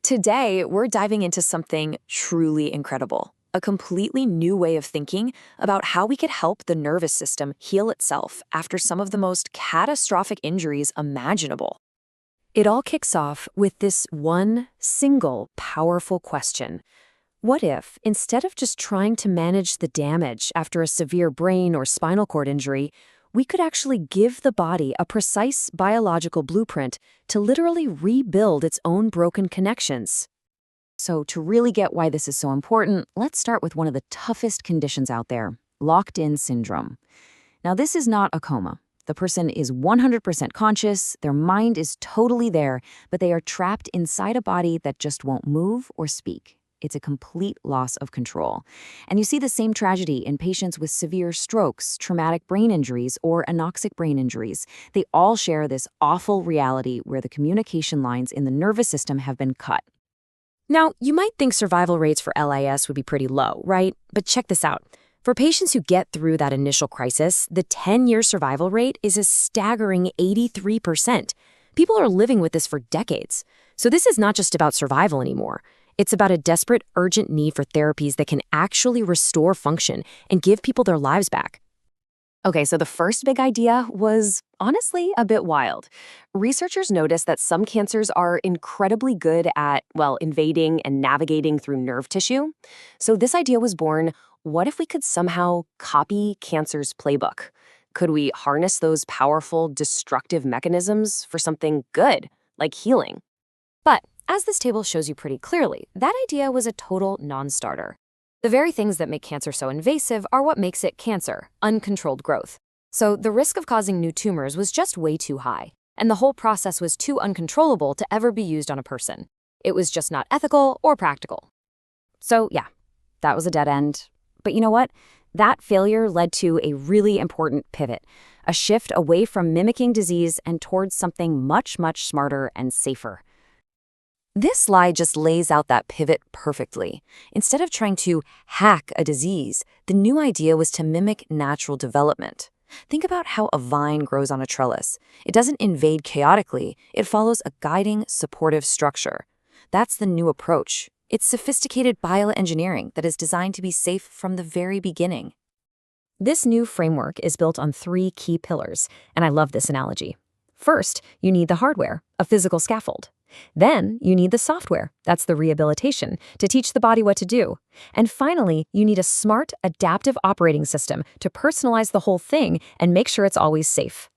Today, we're diving into something truly incredible, a completely new way of thinking about how we could help the nervous system heal itself after some of the most catastrophic injuries imaginable. It all kicks off with this one single powerful question. What if, instead of just trying to manage the damage after a severe brain or spinal cord injury, we could actually give the body a precise biological blueprint to literally rebuild its own broken connections? So to really get why this is so important, let's start with one of the toughest conditions out there, locked-in syndrome. Now, this is not a coma. The person is 100% conscious, their mind is totally there, but they are trapped inside a body that just won't move or speak. It's a complete loss of control. And you see the same tragedy in patients with severe strokes, traumatic brain injuries, or anoxic brain injuries. They all share this awful reality where the communication lines in the nervous system have been cut. Now, you might think survival rates for LIS would be pretty low, right? But check this out. For patients who get through that initial crisis, the 10-year survival rate is a staggering 83%. People are living with this for decades. So this is not just about survival anymore. It's about a desperate, urgent need for therapies that can actually restore function and give people their lives back. Okay, so the first big idea was honestly a bit wild. Researchers noticed that some cancers are incredibly good at, invading and navigating through nerve tissue. So this idea was born: what if we could somehow copy cancer's playbook? Could we harness those powerful, destructive mechanisms for something good, like healing? But as this table shows you pretty clearly, that idea was a total non-starter. The very things that make cancer so invasive are what makes it cancer, uncontrolled growth. So the risk of causing new tumors was just way too high, and the whole process was too uncontrollable to ever be used on a person. It was just not ethical or practical. So yeah, that was a dead end. But you know what? That failure led to a really important pivot, a shift away from mimicking disease and towards something much, much smarter and safer. This slide just lays out that pivot perfectly. Instead of trying to hack a disease, the new idea was to mimic natural development. Think about how a vine grows on a trellis. It doesn't invade chaotically, it follows a guiding, supportive structure. That's the new approach. It's sophisticated bioengineering that is designed to be safe from the very beginning. This new framework is built on 3 key pillars, and I love this analogy. First, you need the hardware, a physical scaffold. Then you need the software, that's the rehabilitation, to teach the body what to do. And finally, you need a smart, adaptive operating system to personalize the whole thing and make sure it's always safe.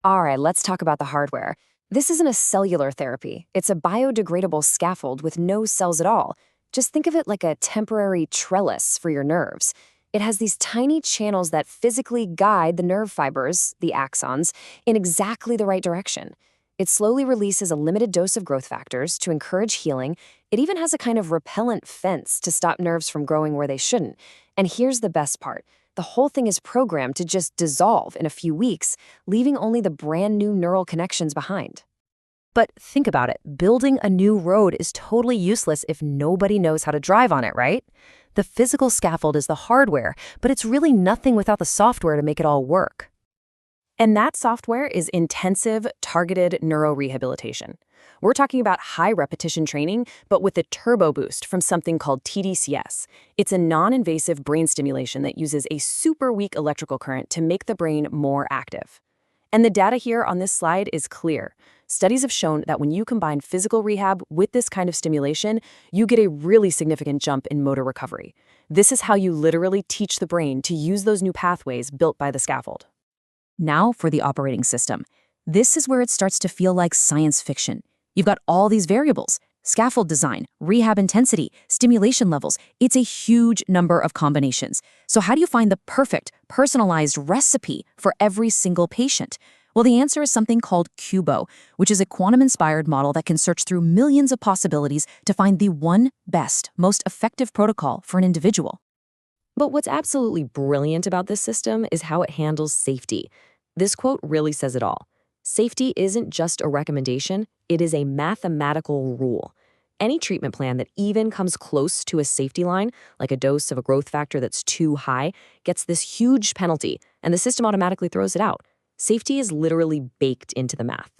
All right, let's talk about the hardware. This isn't a cellular therapy. It's a biodegradable scaffold with no cells at all. Just think of it like a temporary trellis for your nerves. It has these tiny channels that physically guide the nerve fibers, the axons, in exactly the right direction. It slowly releases a limited dose of growth factors to encourage healing. It even has a kind of repellent fence to stop nerves from growing where they shouldn't. And here's the best part. The whole thing is programmed to just dissolve in a few weeks, leaving only the brand new neural connections behind. But think about it. Building a new road is totally useless if nobody knows how to drive on it, right? The physical scaffold is the hardware, but it's really nothing without the software to make it all work. And that software is intensive, targeted neurorehabilitation. We're talking about high repetition training, but with a turbo boost from something called TDCS. It's a non-invasive brain stimulation that uses a super weak electrical current to make the brain more active. And the data here on this slide is clear. Studies have shown that when you combine physical rehab with this kind of stimulation, you get a really significant jump in motor recovery. This is how you literally teach the brain to use those new pathways built by the scaffold. Now for the operating system. This is where it starts to feel like science fiction. You've got all these variables: scaffold design, rehab intensity, stimulation levels. It's a huge number of combinations. So how do you find the perfect, personalized recipe for every single patient? Well, the answer is something called QUBO, which is a quantum-inspired model that can search through millions of possibilities to find the one best, most effective protocol for an individual. But what's absolutely brilliant about this system is how it handles safety. This quote really says it all. Safety isn't just a recommendation, it is a mathematical rule. Any treatment plan that even comes close to a safety line, like a dose of a growth factor that's too high, gets this huge penalty, and the system automatically throws it out. Safety is literally baked into the math.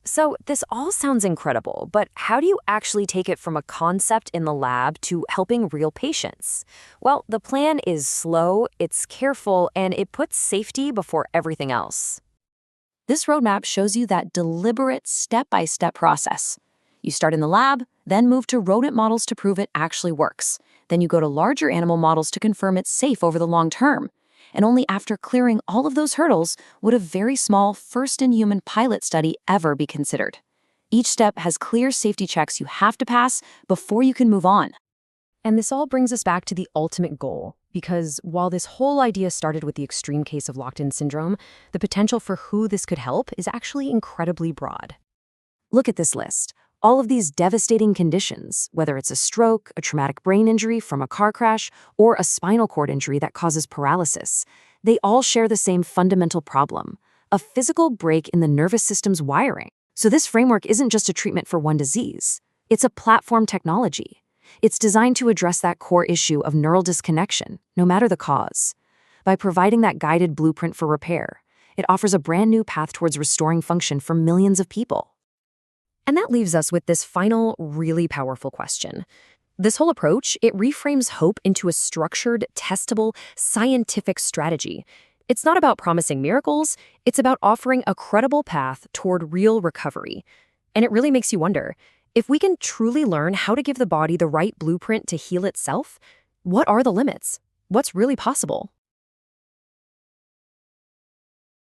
So this all sounds incredible, but how do you actually take it from a concept in the lab to helping real patients? Well, the plan is slow, it's careful, and it puts safety before everything else. This roadmap shows you that deliberate step-by-step process. You start in the lab, then move to rodent models to prove it actually works. Then you go to larger animal models to confirm it's safe over the long term. And only after clearing all of those hurdles would a very small first-in-human pilot study ever be considered. Each step has clear safety checks you have to pass before you can move on. And this all brings us back to the ultimate goal, because while this whole idea started with the extreme case of locked-in syndrome, the potential for who this could help is actually incredibly broad. Look at this list. All of these devastating conditions, whether it's a stroke, a traumatic brain injury from a car crash, or a spinal cord injury that causes paralysis, they all share the same fundamental problem: a physical break in the nervous system's wiring. So this framework isn't just a treatment for one disease. It's a platform technology. It's designed to address that core issue of neural disconnection, no matter the cause. By providing that guided blueprint for repair, it offers a brand new path towards restoring function for millions of people. And that leaves us with this final, really powerful question. This whole approach, it reframes hope into a structured, testable, scientific strategy. It's not about promising miracles, it's about offering a credible path toward real recovery. And it really makes you wonder, if we can truly learn how to give the body the right blueprint to heal itself, what are the limits? What's really possible?